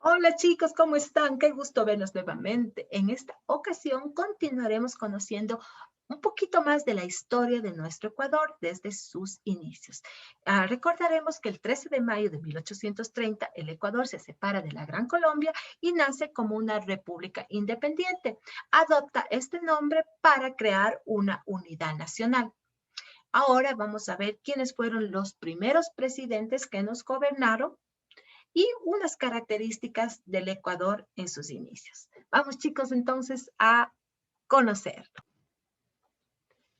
Hola chicos, ¿cómo están? Qué gusto verlos nuevamente. En esta ocasión continuaremos conociendo un poquito más de la historia de nuestro Ecuador desde sus inicios. Recordaremos que el 13 de mayo de 1830 el Ecuador se separa de la Gran Colombia y nace como una república independiente. Adopta este nombre para crear una unidad nacional. Ahora vamos a ver quiénes fueron los primeros presidentes que nos gobernaron y unas características del Ecuador en sus inicios. Vamos chicos entonces a conocerlo.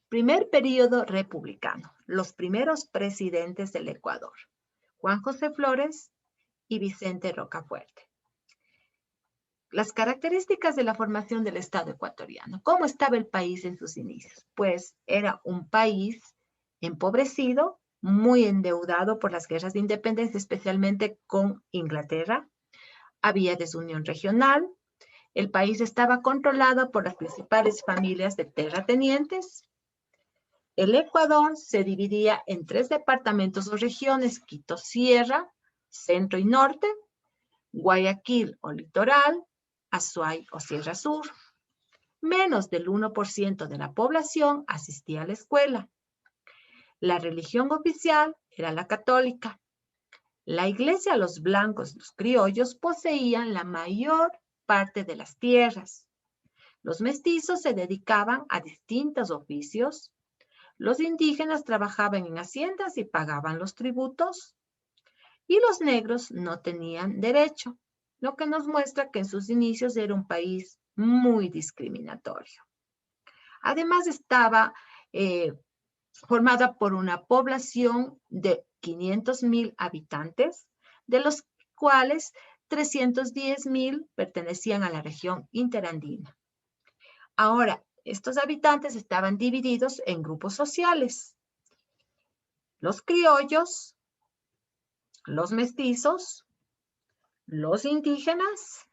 Primer periodo republicano. Los primeros presidentes del Ecuador. Juan José Flores y Vicente Rocafuerte. Las características de la formación del Estado ecuatoriano. ¿Cómo estaba el país en sus inicios? Pues era un país empobrecido, muy endeudado por las guerras de independencia, especialmente con Inglaterra. Había desunión regional. El país estaba controlado por las principales familias de terratenientes. El Ecuador se dividía en 3 departamentos o regiones: Quito Sierra, Centro y Norte, Guayaquil o Litoral, Azuay o Sierra Sur. Menos del 1% de la población asistía a la escuela. La religión oficial era la católica. La iglesia, los blancos, los criollos poseían la mayor parte de las tierras. Los mestizos se dedicaban a distintos oficios. Los indígenas trabajaban en haciendas y pagaban los tributos. Y los negros no tenían derecho, lo que nos muestra que en sus inicios era un país muy discriminatorio. Además estaba formada por una población de 500,000 habitantes, de los cuales 310,000 pertenecían a la región interandina. Ahora, estos habitantes estaban divididos en grupos sociales: los criollos, los mestizos, los indígenas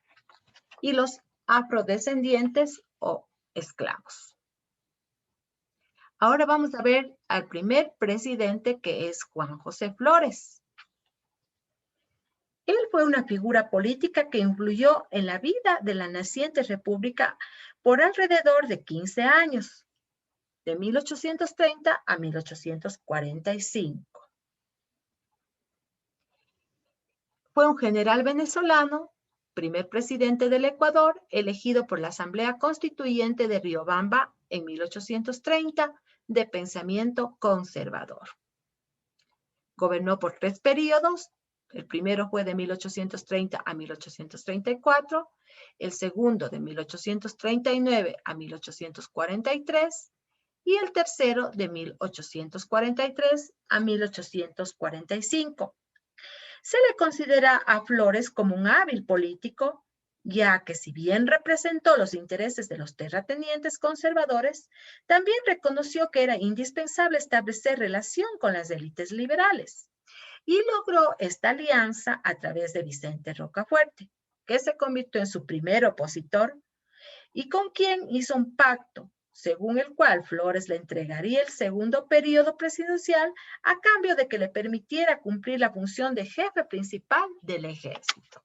y los afrodescendientes o esclavos. Ahora vamos a ver al primer presidente, que es Juan José Flores. Él fue una figura política que influyó en la vida de la naciente república por alrededor de 15 años, de 1830 a 1845. Fue un general venezolano, primer presidente del Ecuador, elegido por la Asamblea Constituyente de Riobamba en 1830, de pensamiento conservador. Gobernó por 3 periodos. El primero fue de 1830 a 1834, el segundo de 1839 a 1843 y el tercero de 1843 a 1845. Se le considera a Flores como un hábil político, ya que si bien representó los intereses de los terratenientes conservadores, también reconoció que era indispensable establecer relación con las élites liberales y logró esta alianza a través de Vicente Rocafuerte, que se convirtió en su primer opositor y con quien hizo un pacto según el cual Flores le entregaría el segundo periodo presidencial a cambio de que le permitiera cumplir la función de jefe principal del ejército.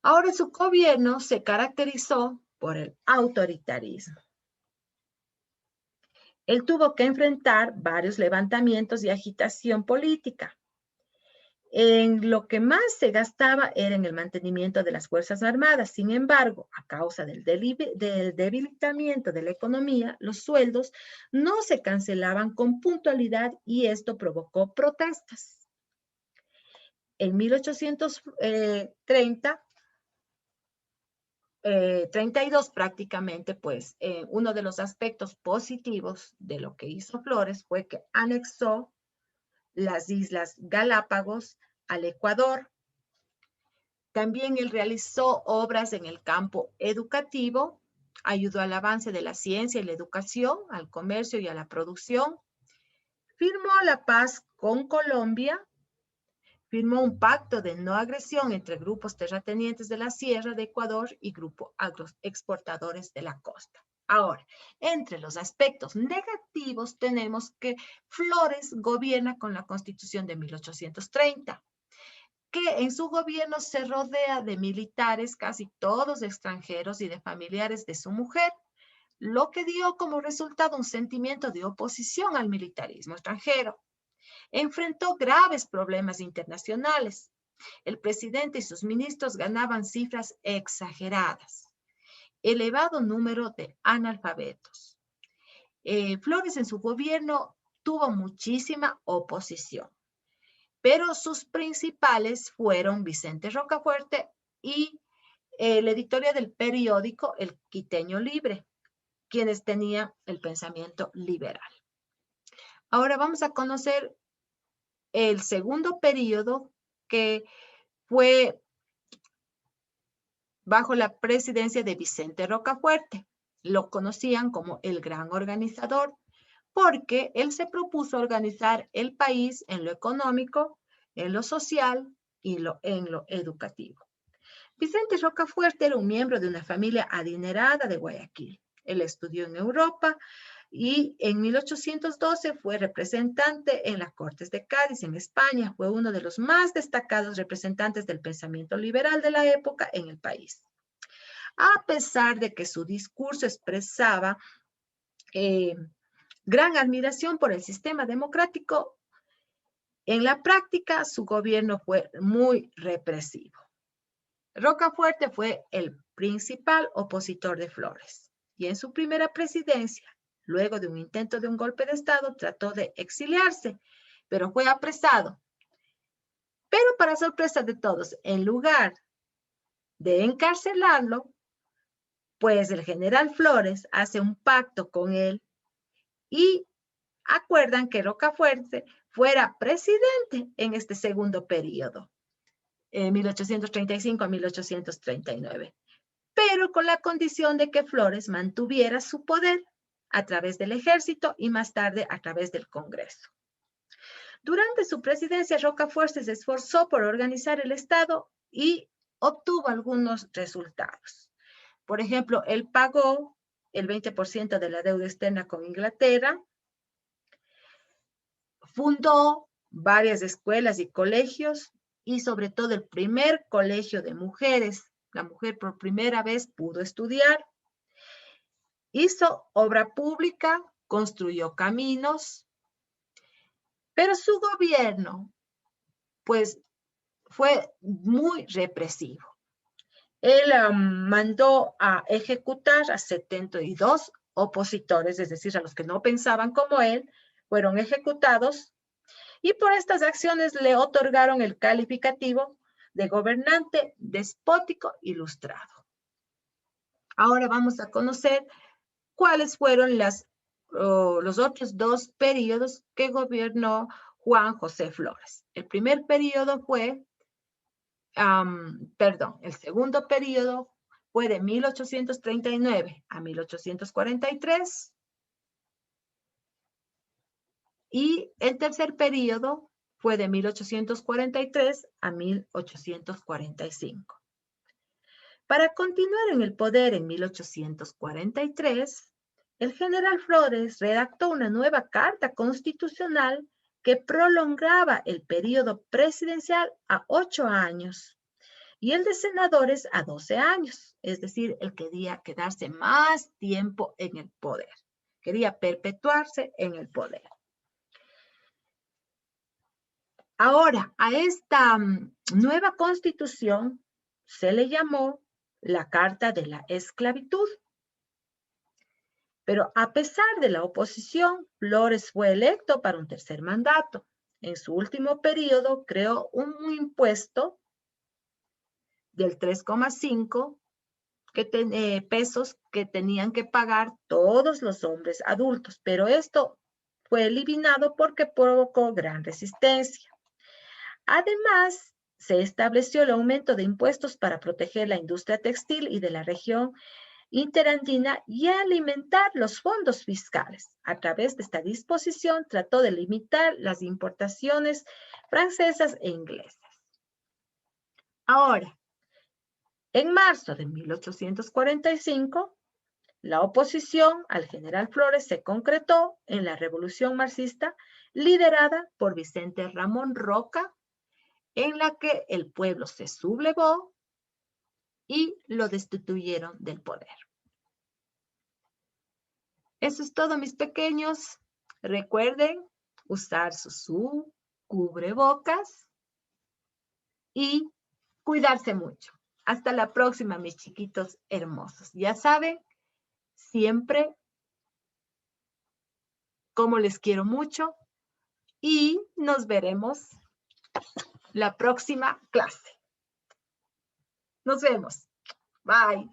Ahora su gobierno se caracterizó por el autoritarismo. Él tuvo que enfrentar varios levantamientos y agitación política. En lo que más se gastaba era en el mantenimiento de las Fuerzas Armadas. Sin embargo, a causa del debilitamiento de la economía, los sueldos no se cancelaban con puntualidad y esto provocó protestas. En 1832 prácticamente, pues uno de los aspectos positivos de lo que hizo Flores fue que anexó las Islas Galápagos al Ecuador. También él realizó obras en el campo educativo, ayudó al avance de la ciencia y la educación, al comercio y a la producción. Firmó la paz con Colombia, firmó un pacto de no agresión entre grupos terratenientes de la Sierra de Ecuador y grupos agroexportadores de la costa. Ahora, entre los aspectos negativos tenemos que Flores gobierna con la Constitución de 1830. que en su gobierno se rodea de militares, casi todos extranjeros, y de familiares de su mujer, lo que dio como resultado un sentimiento de oposición al militarismo extranjero. Enfrentó graves problemas internacionales. El presidente y sus ministros ganaban cifras exageradas. Elevado número de analfabetos. Flores en su gobierno tuvo muchísima oposición, pero sus principales fueron Vicente Rocafuerte y el editorial del periódico El Quiteño Libre, quienes tenían el pensamiento liberal. Ahora vamos a conocer el segundo periodo, que fue bajo la presidencia de Vicente Rocafuerte. Lo conocían como el gran organizador, porque él se propuso organizar el país en lo económico, en lo social y en lo educativo. Vicente Rocafuerte era un miembro de una familia adinerada de Guayaquil. Él estudió en Europa y en 1812 fue representante en las Cortes de Cádiz, en España. Fue uno de los más destacados representantes del pensamiento liberal de la época en el país. A pesar de que su discurso expresaba gran admiración por el sistema democrático, en la práctica su gobierno fue muy represivo. Rocafuerte fue el principal opositor de Flores y en su primera presidencia, luego de un intento de un golpe de Estado, trató de exiliarse, pero fue apresado. Pero para sorpresa de todos, en lugar de encarcelarlo, pues el general Flores hace un pacto con él y acuerdan que Rocafuerte fuera presidente en este segundo periodo, 1835 a 1839, pero con la condición de que Flores mantuviera su poder a través del ejército y más tarde a través del Congreso. Durante su presidencia, Rocafuerte se esforzó por organizar el Estado y obtuvo algunos resultados. Por ejemplo, él pagó el 20% de la deuda externa con Inglaterra, fundó varias escuelas y colegios y sobre todo el primer colegio de mujeres. La mujer por primera vez pudo estudiar. Hizo obra pública, construyó caminos, pero su gobierno, pues, fue muy represivo. Él mandó a ejecutar a 72 opositores, es decir, a los que no pensaban como él, fueron ejecutados y por estas acciones le otorgaron el calificativo de gobernante despótico ilustrado. Ahora vamos a conocer cuáles fueron los otros dos periodos que gobernó Juan José Flores. El primer periodo fue, el segundo periodo fue de 1839 a 1843 y el tercer periodo fue de 1843 a 1845. Para continuar en el poder en 1843, el general Flores redactó una nueva carta constitucional que prolongaba el periodo presidencial a 8 años y el de senadores a 12 años, es decir, él quería quedarse más tiempo en el poder, quería perpetuarse en el poder. Ahora, a esta nueva constitución se le llamó la Carta de la Esclavitud. Pero a pesar de la oposición, Flores fue electo para un tercer mandato. En su último periodo creó un impuesto del 3,5 pesos que tenían que pagar todos los hombres adultos, pero esto fue eliminado porque provocó gran resistencia. Además, se estableció el aumento de impuestos para proteger la industria textil y de la región interandina y alimentar los fondos fiscales. A través de esta disposición trató de limitar las importaciones francesas e inglesas. Ahora, en marzo de 1845, la oposición al general Flores se concretó en la Revolución Marxista liderada por Vicente Ramón Roca, en la que el pueblo se sublevó y lo destituyeron del poder. Eso es todo, mis pequeños. Recuerden usar su cubrebocas y cuidarse mucho. Hasta la próxima, mis chiquitos hermosos. Ya saben, siempre como les quiero mucho y nos veremos la próxima clase. Nos vemos. Bye.